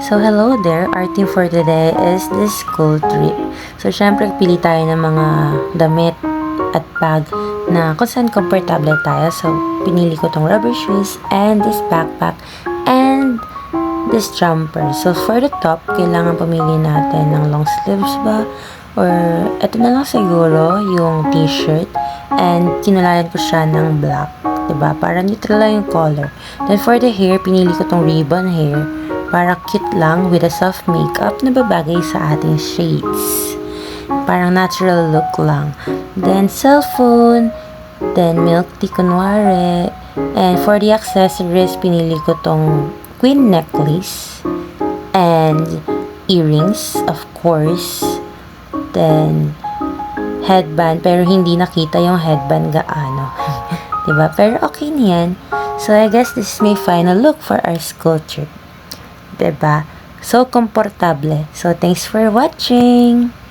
So, hello there. Our theme for today is this school trip. So, syempre, pili tayo ng mga damit at bag na kung saan komportable tayo. So, pinili ko tong rubber shoes and this backpack and this jumper. So, for the top, kailangan pumili natin ng long sleeves ba? Or, eto na lang siguro, yung t-shirt. And, kinulayan ko siya ng black. Diba? Para neutral lang yung color. Then, for the hair, pinili ko tong ribbon hair. Para cute lang with a soft makeup na babagay sa ating shades. Parang natural look lang. Then, cellphone. Then, milk tea kunwari. And for the accessories, pinili ko tong queen necklace. And earrings, of course. Then, headband. Pero hindi nakita yung headband gaano. Diba? Pero okay na yan. So, I guess this is my final look for our school trip. Diba? So, komportable. So, thanks for watching!